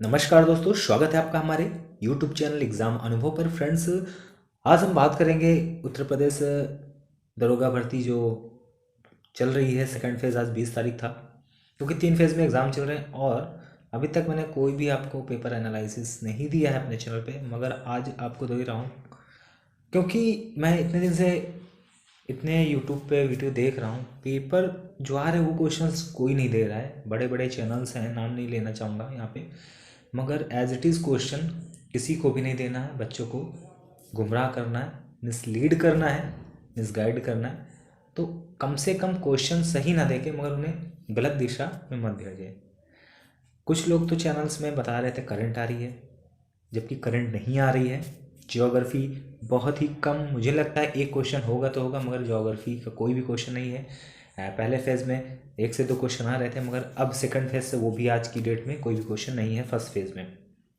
नमस्कार दोस्तों, स्वागत है आपका हमारे YouTube चैनल एग्ज़ाम अनुभव पर। फ्रेंड्स, आज हम बात करेंगे उत्तर प्रदेश दरोगा भर्ती जो चल रही है। सेकंड फेज़ आज 20 तारीख था, क्योंकि 3 फेज़ में एग्ज़ाम चल रहे हैं और अभी तक मैंने कोई भी आपको पेपर एनालिसिस नहीं दिया है अपने चैनल पे, मगर आज आपको दे रहा हूँ क्योंकि मैं इतने दिन से इतने यूट्यूब पे वीडियो देख रहा हूँ। पेपर जो आ रहे हैं वो क्वेश्चंस कोई नहीं दे रहा है। बड़े बड़े चैनल्स हैं, नाम नहीं लेना चाहूँगा यहाँ पे, मगर एज इट इज़ क्वेश्चन किसी को भी नहीं देना है। बच्चों को गुमराह करना है, मिसलीड करना है, मिसगाइड करना है। तो कम से कम क्वेश्चन सही ना देके मगर उन्हें गलत दिशा में मत भेजें। कुछ लोग तो चैनल्स में बता रहे थे करंट आ रही है, जबकि करंट नहीं आ रही है। ज्योग्राफी बहुत ही कम, मुझे लगता है एक क्वेश्चन होगा तो होगा, मगर ज्योग्राफी का कोई भी क्वेश्चन नहीं है। पहले फेज़ में 1 से 2 क्वेश्चन आ रहे थे, मगर अब सेकंड फेज़ से वो भी आज की डेट में कोई भी क्वेश्चन नहीं है। फर्स्ट फेज़ में,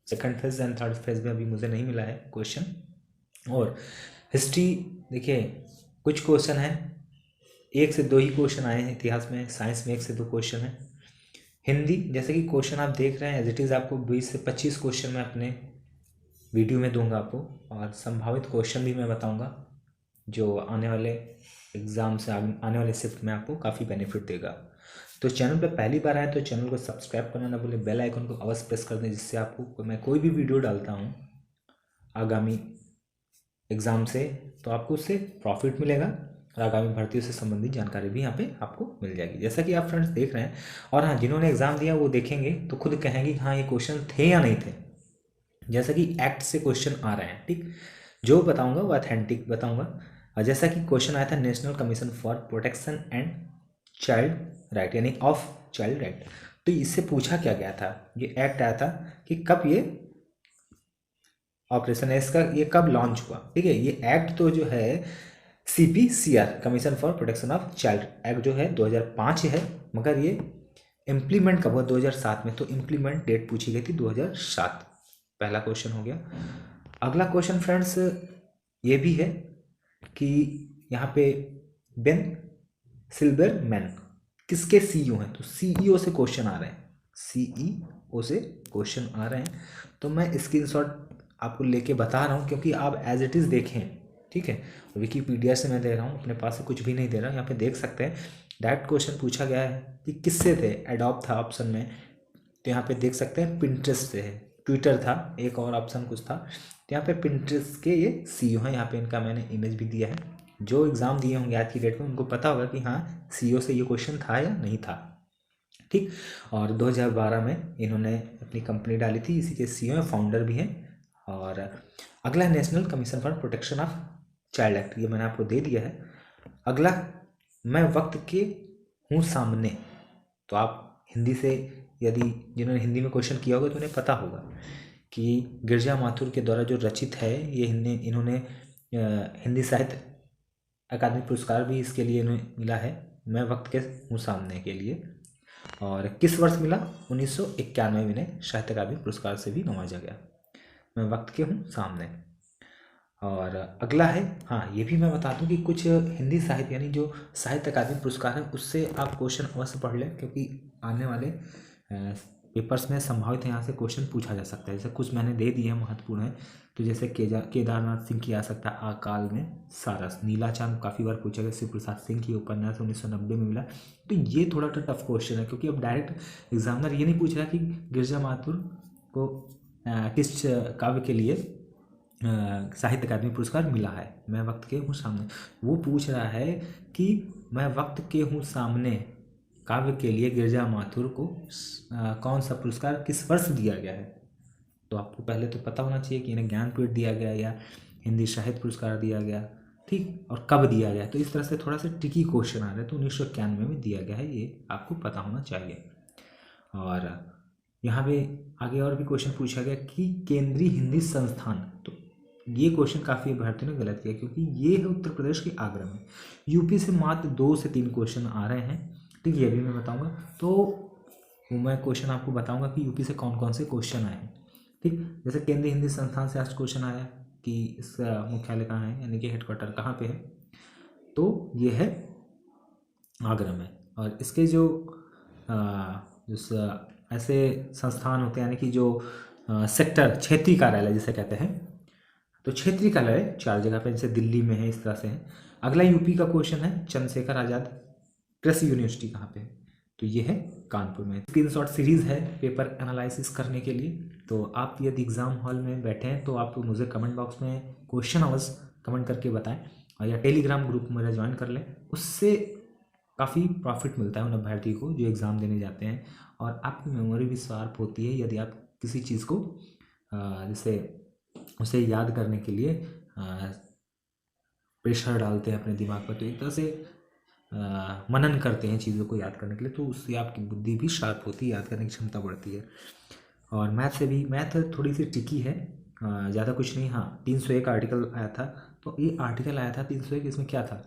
second phase and third phase में अभी मुझे नहीं मिला है क्वेश्चन। और हिस्ट्री देखिए, कुछ क्वेश्चन है, 1 से 2 ही क्वेश्चन आए हैं इतिहास में। साइंस में 1 से 2 क्वेश्चन है। हिंदी जैसे कि क्वेश्चन आप देख रहे हैं एज इट इज़, आपको 20 से 25 क्वेश्चन मैं अपने वीडियो में दूंगा आपको, और संभावित क्वेश्चन भी मैं बताऊंगा जो आने वाले एग्ज़ाम से आने वाले शिफ्ट में आपको काफ़ी बेनिफिट देगा। तो चैनल पे पहली बार आए तो चैनल को सब्सक्राइब करना ना भूलें, बेल आइकन को अवश्य प्रेस कर दें, जिससे आपको मैं कोई भी वीडियो डालता हूँ आगामी एग्ज़ाम से तो आपको उससे प्रॉफिट मिलेगा, और आगामी भर्तियों से संबंधित जानकारी भी यहाँ पे आपको मिल जाएगी, जैसा कि आप फ्रेंड्स देख रहे हैं। और हाँ, जिन्होंने एग्ज़ाम दिया वो देखेंगे तो खुद कहेंगे हाँ ये क्वेश्चन थे या नहीं थे। जैसा कि एक्ट से क्वेश्चन आ रहे हैं, ठीक, जो बताऊंगा वो ऑथेंटिक बताऊंगा। और जैसा कि क्वेश्चन आया था national commission for protection and child right, यानी ऑफ चाइल्ड राइट, तो इससे पूछा क्या गया था, ये एक्ट आया था कि कब ये ऑपरेशन है, इसका ये कब लॉन्च हुआ। ठीक है, ये एक्ट तो जो है CPCR, commission for protection of child act जो है 2005 है, मगर ये इम्प्लीमेंट कब हुआ 2007 में। तो इम्प्लीमेंट डेट पूछी गई थी 2007। पहला क्वेश्चन हो गया। अगला क्वेश्चन फ्रेंड्स ये भी है कि यहाँ पे बेन सिल्वरमैन किसके सीईओ हैं, तो सीईओ से क्वेश्चन आ रहे हैं, सीईओ से क्वेश्चन आ रहे हैं। तो मैं स्क्रीनशॉट आपको लेके बता रहा हूँ क्योंकि आप एज इट इज़ देखें, ठीक है। विकीपीडिया से मैं दे रहा हूँ, अपने पास से कुछ भी नहीं दे रहा, यहाँ पे देख सकते हैं। डायरेक्ट क्वेश्चन पूछा गया है कि किससे थे, एडॉप्ट था ऑप्शन में, तो यहाँ पे देख सकते हैं पिंटरेस्ट से है, ट्विटर था, एक और ऑप्शन कुछ था, तो यहाँ पे पिंटरेस्ट के ये सीईओ हैं। यहाँ पे इनका मैंने इमेज भी दिया है। जो एग्ज़ाम दिए होंगे आज की डेट में उनको पता होगा कि हाँ सीईओ से ये क्वेश्चन था या नहीं था, ठीक। और 2012 में इन्होंने अपनी कंपनी डाली थी, इसी के सीईओ फाउंडर भी हैं। और अगला है national commission for protection of child act, ये मैंने आपको दे दिया है। अगला, मैं वक्त के हूँ सामने, तो आप हिंदी से, यदि जिन्होंने हिंदी में क्वेश्चन किया होगा तो उन्हें पता होगा कि गिरजा माथुर के द्वारा जो रचित है ये इन्होंने हिंदी साहित्य अकादमी पुरस्कार भी इसके लिए इन्हें मिला है, मैं वक्त के हूँ सामने के लिए। और किस वर्ष मिला, 1991 में इन्हें साहित्य अकादमी पुरस्कार से भी नवाजा गया, मैं वक्त के हूँ सामने। और अगला है, हाँ ये भी मैं बता दूं कि कुछ हिंदी साहित्य यानी जो साहित्य अकादमी पुरस्कार है उससे आप क्वेश्चन अवश्य पढ़ लें, क्योंकि आने वाले पेपर्स में संभावित यहाँ से क्वेश्चन पूछा जा सकता है। जैसे कुछ मैंने दे दिए हैं महत्वपूर्ण है, तो जैसे केदारनाथ सिंह की आ सकता है आकाल में सारस, नीला चांद काफ़ी बार पूछा गया, शिव प्रसाद सिंह की उपन्यास 1990 में मिला। तो ये थोड़ा सा टफ क्वेश्चन है, क्योंकि अब डायरेक्ट एग्जामिनर ये नहीं पूछ रहा कि गिरजा माथुर को किस काव्य के लिए साहित्य अकादमी पुरस्कार मिला है, मैं वक्त के हूँ सामने। वो पूछ रहा है कि मैं वक्त के हूँ सामने काव्य के लिए गिरजा माथुर को कौन सा पुरस्कार किस वर्ष दिया गया है। तो आपको पहले तो पता होना चाहिए कि इन्हें ज्ञानपीठ दिया गया या हिंदी साहित्य पुरस्कार दिया गया, ठीक, और कब दिया गया। तो इस तरह से थोड़ा सा ट्रिकी क्वेश्चन आ रहा है, तो 1991 में दिया गया है, ये आपको पता होना चाहिए। और यहाँ पे आगे और भी क्वेश्चन पूछा गया कि केंद्रीय हिंदी संस्थान, तो ये क्वेश्चन काफ़ी अभ्यर्थियों ने गलत किया, क्योंकि ये है उत्तर प्रदेश के आगरा में। यूपी से मात्र 2 से 3 क्वेश्चन आ रहे हैं, ठीक, ये भी मैं बताऊंगा। तो वो मैं क्वेश्चन आपको बताऊंगा कि यूपी से कौन कौन से क्वेश्चन आए हैं, ठीक। जैसे केंद्रीय हिंदी संस्थान से आज क्वेश्चन आया कि इसका मुख्यालय कहाँ है, यानी कि हेडक्वार्टर कहाँ पे है, तो ये है आगरा में। और इसके जो ऐसे संस्थान होते हैं, यानी कि जो सेक्टर क्षेत्रीय कार्यालय जिसे कहते हैं, तो क्षेत्रीय कार्यालय 4 जगह पे, जैसे दिल्ली में है, इस तरह से है। अगला यूपी का क्वेश्चन है, चंद्रशेखर आज़ाद कृषि यूनिवर्सिटी कहाँ पे है, तो ये है कानपुर में। स्क्रीनशॉट सीरीज है पेपर एनालिसिस करने के लिए। तो आप यदि एग्जाम हॉल में बैठे हैं तो आप मुझे कमेंट बॉक्स में क्वेश्चन अवश्य कमेंट करके बताएं, और या टेलीग्राम ग्रुप मेरा ज्वाइन कर लें। उससे काफ़ी प्रॉफिट मिलता है उन अभ्यर्थी को जो एग्ज़ाम देने जाते हैं, और आपकी मेमोरी भी शार्प होती है यदि आप किसी चीज़ को जैसे उसे याद करने के लिए प्रेशर डालते हैं अपने दिमाग पर, तो एक तरह से मनन करते हैं चीज़ों को याद करने के लिए, तो उससे आपकी बुद्धि भी शार्प होती है, याद करने की क्षमता बढ़ती है। और मैथ से भी, मैथ थोड़ी सी ट्रिकी है, ज़्यादा कुछ नहीं। हाँ, 301 आर्टिकल आया था, तो ये आर्टिकल आया था 301, इसमें क्या था,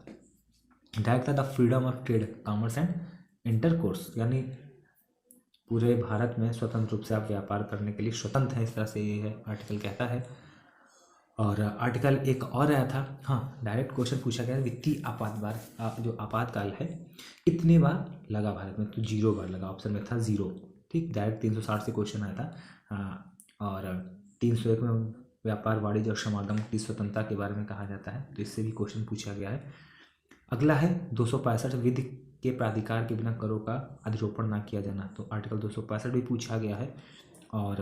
डायरेक्ट था the freedom of trade commerce and intercourse, यानी पूरे भारत में स्वतंत्र रूप से आप व्यापार करने के लिए स्वतंत्र हैं, इस तरह से ये है आर्टिकल कहता है। और आर्टिकल एक और आया था, हाँ, डायरेक्ट क्वेश्चन पूछा गया, वित्तीय जो आपातकाल है कितने बार लगा भारत में, तो 0 बार लगा, ऑप्शन में था 0। ठीक, डायरेक्ट 360 से क्वेश्चन आया था। और 301 में व्यापार, वाणिज्य और समागम की स्वतंत्रता के बारे में कहा जाता है, तो इससे भी क्वेश्चन पूछा गया है। अगला है 265, विधि के प्राधिकार के बिना करों का अधिरोपण ना किया जाना, तो आर्टिकल 265 भी पूछा गया है। और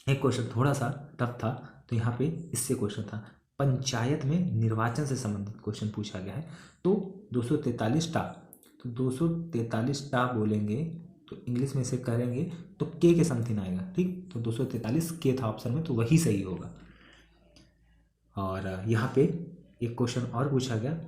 एक क्वेश्चन थोड़ा सा टफ था, तो यहाँ पे इससे क्वेश्चन था, पंचायत में निर्वाचन से संबंधित क्वेश्चन पूछा गया है, तो 243 टा, तो 243 टा बोलेंगे तो इंग्लिश में इसे करेंगे तो के समथिंग आएगा। ठीक, तो 243 के था ऑप्शन में, तो वही सही होगा। और यहाँ पे एक क्वेश्चन और पूछा गया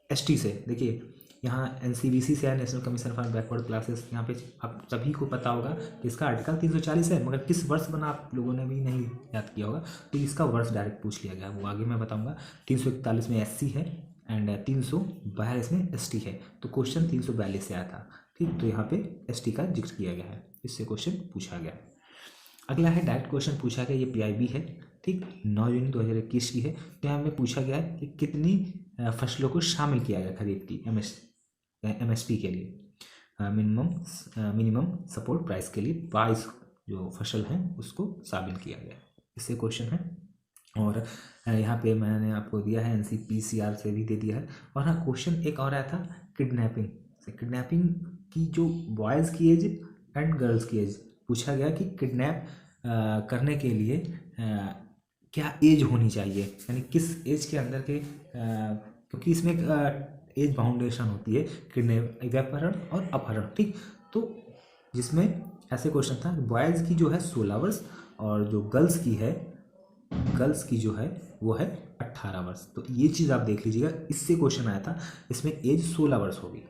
एसटी से, देखिए यहाँ एनसीबीसी से है, national commission for backward classes, यहाँ पे आप सभी को पता होगा कि इसका आर्टिकल 340 है, मगर किस वर्ष बना आप लोगों ने भी नहीं याद किया होगा, तो इसका वर्ष डायरेक्ट पूछ लिया गया, वो आगे मैं बताऊंगा। 341 में एससी है एंड 342 में एसटी है, तो क्वेश्चन 342 से आया था। ठीक, तो यहाँ पे एसटी का जिक्र किया गया है, इससे क्वेश्चन पूछा गया। अगला है डायरेक्ट क्वेश्चन पूछा गया, ये पीआईबी है। ठीक, 9 जून 2021 की है, तो यहाँ में पूछा गया है कि कितनी फसलों को शामिल किया गया खरीफ की एमएसपी के लिए, मिनिमम सपोर्ट प्राइस के लिए 22 जो फसल हैं उसको शामिल किया गया, इससे क्वेश्चन है। और यहाँ पे मैंने आपको दिया है एनसीपीसीआर से भी दे दिया है। और हाँ, क्वेश्चन एक और आया था किडनैपिंग की जो बॉयज़ की एज एंड गर्ल्स की एज पूछा गया कि किडनैप करने के लिए क्या एज होनी चाहिए, यानी किस एज के अंदर के, क्योंकि इसमें एज बाउंडेशन होती है किडनैप, व्यापहरण और अपहरण। ठीक, तो जिसमें ऐसे क्वेश्चन था, बॉयज़ की जो है 16 वर्ष और जो गर्ल्स की जो है वो है 18 वर्ष, तो ये चीज़ आप देख लीजिएगा, इससे क्वेश्चन आया था, इसमें एज 16 वर्ष होगी।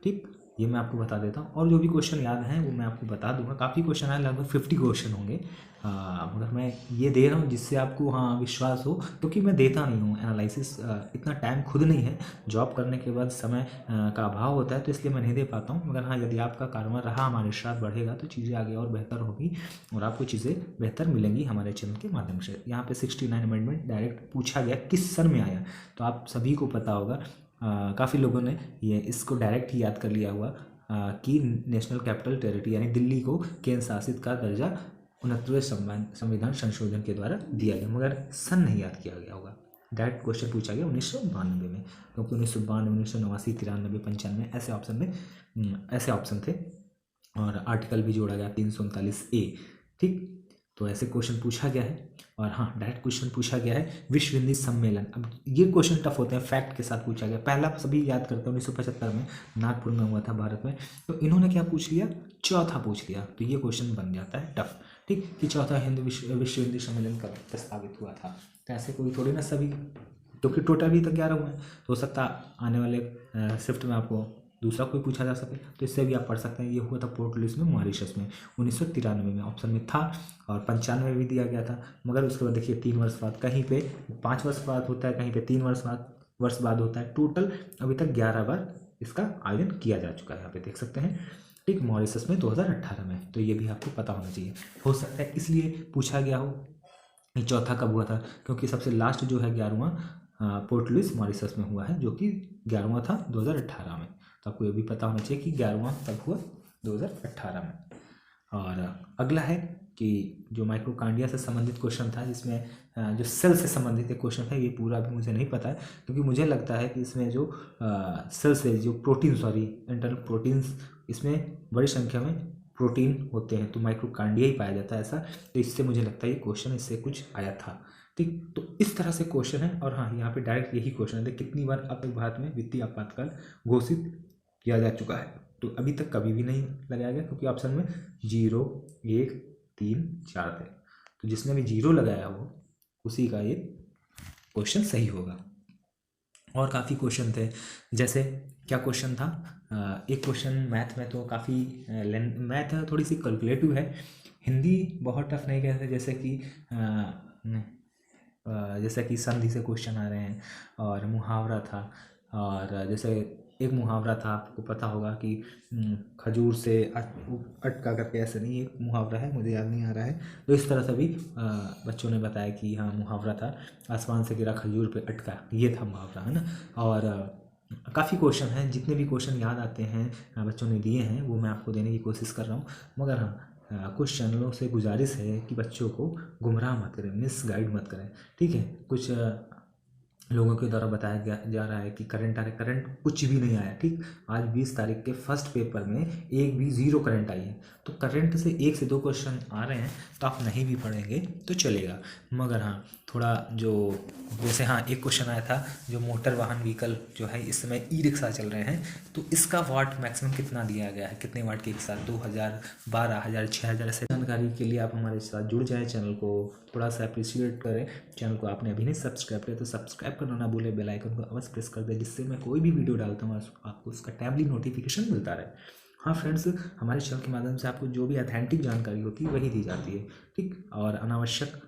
ठीक, ये मैं आपको बता देता हूँ, और जो भी क्वेश्चन याद हैं वो मैं आपको बता दूंगा। काफ़ी क्वेश्चन आए, लगभग 50 क्वेश्चन होंगे, मगर मैं ये दे रहा हूँ जिससे आपको हाँ विश्वास हो, क्योंकि मैं देता नहीं हूँ एनालिसिस, इतना टाइम खुद नहीं है, जॉब करने के बाद समय का अभाव होता है, तो इसलिए मैं नहीं दे पाता हूँ। मगर हाँ, यदि आपका कारोबार रहा, हमारे साथ बढ़ेगा, तो चीज़ें आगे और बेहतर होगी और आपको चीज़ें बेहतर मिलेंगी हमारे चैनल के माध्यम से। यहाँ पे 69 अमेंडमेंट डायरेक्ट पूछा गया किस सन में आया, तो आप सभी को पता होगा, काफ़ी लोगों ने ये इसको डायरेक्ट ही याद कर लिया हुआ कि नेशनल कैपिटल टेरिटरी यानी दिल्ली को केंद्र शासित का दर्जा 69वें संविधान संशोधन के द्वारा दिया गया, मगर सन नहीं याद किया गया होगा। डायरेक्ट क्वेश्चन पूछा गया 1992 में, क्योंकि 1992, 1989, 93, 95 ऐसे ऑप्शन थे, और आर्टिकल भी जोड़ा गया 339A। ठीक, तो ऐसे क्वेश्चन पूछा गया है। और हाँ, डायरेक्ट क्वेश्चन पूछा गया है विश्व हिंदी सम्मेलन, अब ये क्वेश्चन टफ होते हैं, फैक्ट के साथ पूछा गया। पहला सभी याद करते हैं 1975 में नागपुर में हुआ था भारत में, तो इन्होंने क्या पूछ लिया, चौथा पूछ लिया, तो ये क्वेश्चन बन जाता है टफ। ठीक, कि चौथा विश्व हिंदी सम्मेलन कब प्रस्तावित हुआ था, तो ऐसे कोई थोड़ी ना सभी, क्योंकि टोटल भी तो 11 हुए हैं, तो हो सकता आने वाले शिफ्ट में आपको दूसरा कोई पूछा जा सके, तो इससे भी आप पढ़ सकते हैं। ये हुआ था पोर्ट लुइस में, मॉरिशस में, 1993 में ऑप्शन में था, और 95 में भी दिया गया था, मगर उसके बाद देखिए 3 वर्ष बाद, कहीं पे 5 वर्ष बाद होता है, कहीं पे 3 वर्ष बाद होता है, टोटल अभी तक 11 बार इसका आयोजन किया जा चुका है, यहाँ पे देख सकते हैं। ठीक, मॉरिशस में 2018 में, तो ये भी आपको पता होना चाहिए। हो सकता है इसलिए पूछा गया हो ये चौथा कब हुआ था, क्योंकि सबसे लास्ट जो है 11वां पोर्ट लुइस मॉरिशस में हुआ है, जो कि 11वां था 2018 में, तो आपको ये भी पता होना चाहिए कि 11वां तब हुआ 2018 में। और अगला है कि जो माइक्रोकांडिया से संबंधित क्वेश्चन था, जिसमें जो सेल से संबंधित एक क्वेश्चन था, ये पूरा भी मुझे नहीं पता है, क्योंकि मुझे लगता है कि इसमें जो सेल से जो प्रोटीन, सॉरी इंटरनल प्रोटीन्स, इसमें बड़ी संख्या में प्रोटीन होते हैं, तो माइक्रोकांडिया ही पाया जाता है ऐसा। तो इससे मुझे लगता है ये क्वेश्चन इससे कुछ आया था। ठीक, तो इस तरह से क्वेश्चन है। और हाँ, यहाँ पे डायरेक्ट यही क्वेश्चन है, कितनी बार अब भारत में वित्तीय आपातकाल घोषित किया जा चुका है। तो अभी तक कभी भी नहीं लगाया गया, क्योंकि ऑप्शन में 0, 1, 3, 4 थे। तो जिसने भी 0 लगाया हो उसी का ये क्वेश्चन सही होगा। और काफ़ी क्वेश्चन थे, जैसे क्या क्वेश्चन था, एक क्वेश्चन मैथ में तो काफ़ी मैथ थोड़ी सी कैलकुलेटिव है, हिंदी बहुत टफ नहीं कहते, जैसे कि संधि से क्वेश्चन आ रहे हैं, और मुहावरा था। और जैसे एक मुहावरा था, आपको पता होगा कि खजूर से अटका करके, ऐसे नहीं, एक मुहावरा है, मुझे याद नहीं आ रहा है। तो इस तरह से भी बच्चों ने बताया कि हाँ मुहावरा था, आसमान से गिरा खजूर पे अटका, ये था मुहावरा, है ना। और काफ़ी क्वेश्चन हैं, जितने भी क्वेश्चन याद आते हैं बच्चों ने दिए हैं, वो मैं आपको देने की कोशिश कर रहा हूँ। मगर हाँ, कुछ चैनलों से गुजारिश है कि बच्चों को गुमराह मत करें, मिसगाइड मत करें, ठीक है। कुछ लोगों के द्वारा बताया जा रहा है कि करंट कुछ भी नहीं आया, ठीक। आज 20 तारीख के फर्स्ट पेपर में एक भी 0 करंट आई है। तो करंट से 1 से 2 क्वेश्चन आ रहे हैं, तो आप नहीं भी पढ़ेंगे तो चलेगा। मगर हाँ, थोड़ा जो, जैसे हाँ एक क्वेश्चन आया था, जो मोटर वाहन व्हीकल जो है इस समय ई रिक्शा चल रहे हैं, तो इसका वाट मैक्सिमम कितना दिया गया है, कितने वाट के एक साथ, 2000, 12,000, 6,000। ऐसे जानकारी के लिए आप हमारे साथ जुड़ जाएं, चैनल को थोड़ा सा अप्रिशिएट करें। चैनल को आपने अभी नहीं सब्सक्राइब किया तो सब्सक्राइब करना ना भूलें, बेल आइकन को अवश्य प्रेस कर दें, जिससे मैं कोई भी वीडियो डालता हूँ आपको उसका टाइमली नोटिफिकेशन मिलता रहे। हाँ फ्रेंड्स, हमारे चैनल के माध्यम से आपको जो भी ऑथेंटिक जानकारी होती है वही दी जाती है, ठीक। और अनावश्यक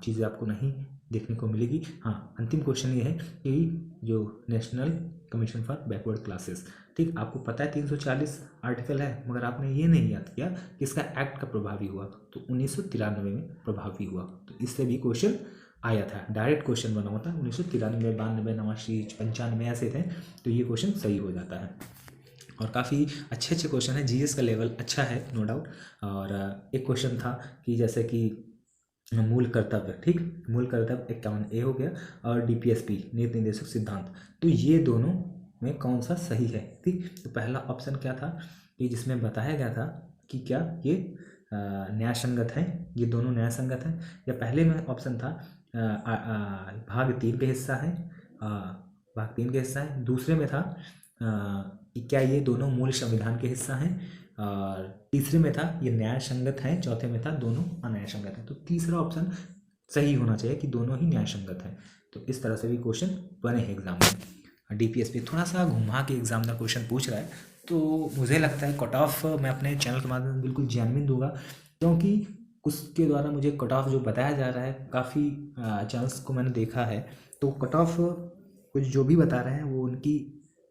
चीज़ें आपको नहीं देखने को मिलेगी। हाँ, अंतिम क्वेश्चन ये है कि जो national commission for backward classes, ठीक, आपको पता है 340 आर्टिकल है, मगर आपने ये नहीं याद किया कि इसका एक्ट कब प्रभावी हुआ, तो 1993 में प्रभावी हुआ। तो इससे भी क्वेश्चन आया था, डायरेक्ट क्वेश्चन बना हुआ था, 1993, 92, 89, 95 ऐसे थे। तो ये क्वेश्चन सही हो जाता है। और काफ़ी अच्छे अच्छे क्वेश्चन है, जीएस का लेवल अच्छा है, नो डाउट। और एक क्वेश्चन था कि जैसे कि मूल कर्तव्य, ठीक, मूल कर्तव्य 51A हो गया, और डीपीएसपी नीति निर्देशक सिद्धांत, तो ये दोनों में कौन सा सही है, ठीक। तो पहला ऑप्शन क्या था कि जिसमें बताया गया था कि क्या ये न्याय संगत है, ये दोनों न्याय संगत हैं, या पहले में ऑप्शन था भाग 3 का हिस्सा है, भाग 3 का हिस्सा है, दूसरे में था कि क्या ये दोनों मूल संविधान के हिस्सा हैं, और तीसरे में था ये न्याय संगत हैं, चौथे में था दोनों अन्याय संगत हैं। तो तीसरा ऑप्शन सही होना चाहिए कि दोनों ही न्याय संगत हैं। तो इस तरह से भी क्वेश्चन बने हैं एग्जाम में। डीपीएसपी थोड़ा सा घुमा के एग्जामिनर क्वेश्चन पूछ रहा है, तो मुझे लगता है कट ऑफ मैं अपने चैनल के माध्यम से बिल्कुल जेन्युइन दूंगा, क्योंकि उसके द्वारा मुझे कट ऑफ जो बताया जा रहा है, काफ़ी चैनल्स को मैंने देखा है, तो कट ऑफ कुछ जो भी बता रहे हैं वो उनकी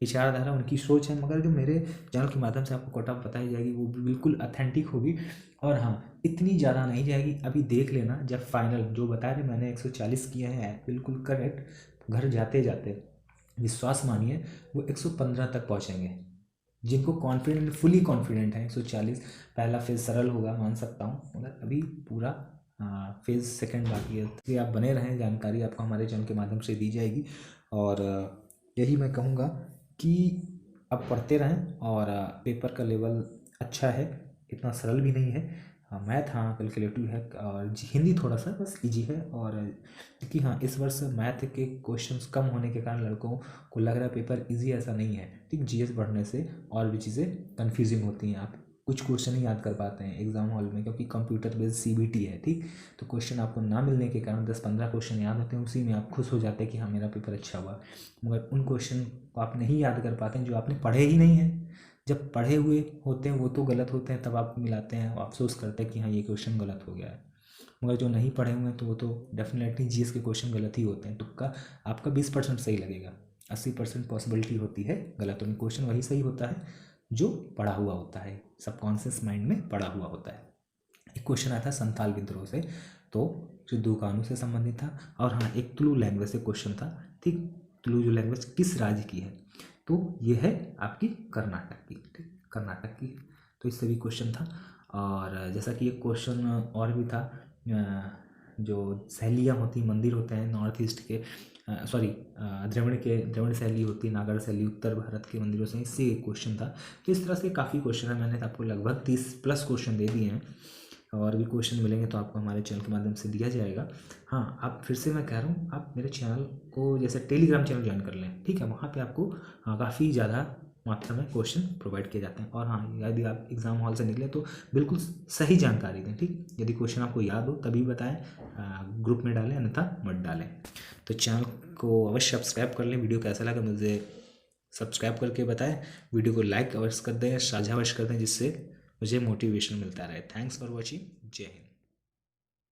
विचारधारा, उनकी सोच है, मगर जो मेरे चैनल के माध्यम से आपको कट ऑफ बताई जाएगी वो बिल्कुल ऑथेंटिक होगी। और हाँ, इतनी ज़्यादा नहीं जाएगी, अभी देख लेना जब फाइनल जो बता रहे मैंने 140 किए हैं बिल्कुल करेक्ट, घर जाते जाते विश्वास मानिए वो 115 तक पहुँचेंगे। जिनको कॉन्फिडेंट, फुली कॉन्फिडेंट है 140, पहला फेज़ सरल होगा मान सकता हूँ, मगर अभी पूरा फेज़ सेकंड बाकी है। तो आप बने रहें, जानकारी आपको हमारे चैनल के माध्यम से दी जाएगी। और यही मैं कहूँगा कि आप पढ़ते रहें, और पेपर का लेवल अच्छा है, इतना सरल भी नहीं है। मैथ हाँ कैलकुलेटिव है, और हिंदी थोड़ा सा बस इजी है। और क्योंकि हाँ इस वर्ष मैथ के क्वेश्चंस कम होने के कारण लड़कों को लग रहा है पेपर इजी, ऐसा नहीं है, ठीक। जीएस बढ़ने से और भी चीज़ें कन्फ्यूजिंग होती हैं, आप कुछ क्वेश्चन ही याद कर पाते हैं एग्जाम हॉल में, क्योंकि कंप्यूटर बेस्ड सीबीटी है, ठीक। तो क्वेश्चन आपको ना मिलने के कारण 10-15 क्वेश्चन याद होते हैं, उसी में आप खुश हो जाते हैं कि हाँ मेरा पेपर अच्छा हुआ। मगर उन क्वेश्चन को आप नहीं याद कर पाते हैं जो आपने पढ़े ही नहीं हैं। जब पढ़े हुए होते हैं वो तो गलत होते हैं, तब आप मिलाते हैं, अफसोस करते हैं कि हाँ ये क्वेश्चन गलत हो गया है। मगर जो नहीं पढ़े हुए हैं तो वो तो डेफिनेटली जीएस के क्वेश्चन गलत ही होते हैं। तुक्का आपका 20% सही लगेगा, 80% पॉसिबिलिटी होती है गलत होने। क्वेश्चन वही सही होता है जो पढ़ा हुआ होता है, सबकॉन्शियस माइंड में पढ़ा हुआ होता है। एक क्वेश्चन आया था संथाल विद्रोह से, तो सिद्धू कानू से संबंधित था। और हाँ, एक तुलु लैंग्वेज से क्वेश्चन था, ठीक। तुलु जो लैंग्वेज किस राज्य की है, तो ये है आपकी कर्नाटक की, ठीक, कर्नाटक की। तो इससे भी क्वेश्चन था। और जैसा कि एक क्वेश्चन और भी था, जो शैलियाँ होती मंदिर होते हैं नॉर्थ ईस्ट के, सॉरी द्रविड़ शैली होती है, नागर शैली उत्तर भारत के मंदिरों से, इससे एक क्वेश्चन था। तो इस तरह से काफ़ी क्वेश्चन है, मैंने आपको लगभग 30+ क्वेश्चन दे दिए हैं, और भी क्वेश्चन मिलेंगे तो आपको हमारे चैनल के माध्यम से दिया जाएगा। हाँ, आप फिर से मैं कह रहा हूँ, आप मेरे चैनल को जैसे टेलीग्राम चैनल ज्वाइन कर लें, ठीक है, वहाँ पे आपको काफ़ी ज़्यादा मात्रा में क्वेश्चन प्रोवाइड किए जाते हैं। और हाँ, यदि आप एग्ज़ाम हॉल से निकले तो बिल्कुल सही जानकारी दें, ठीक। यदि क्वेश्चन आपको याद हो तभी बताएं, ग्रुप में डालें, अन्यथा मत डालें। तो चैनल को अवश्य सब्सक्राइब कर लें। वीडियो कैसा लगा मुझे सब्सक्राइब करके बताएं, वीडियो को लाइक अवश्य कर दें, साझा अवश्य कर दें, जिससे मुझे मोटिवेशन मिलता रहे। Thanks for watching. जय हिंद।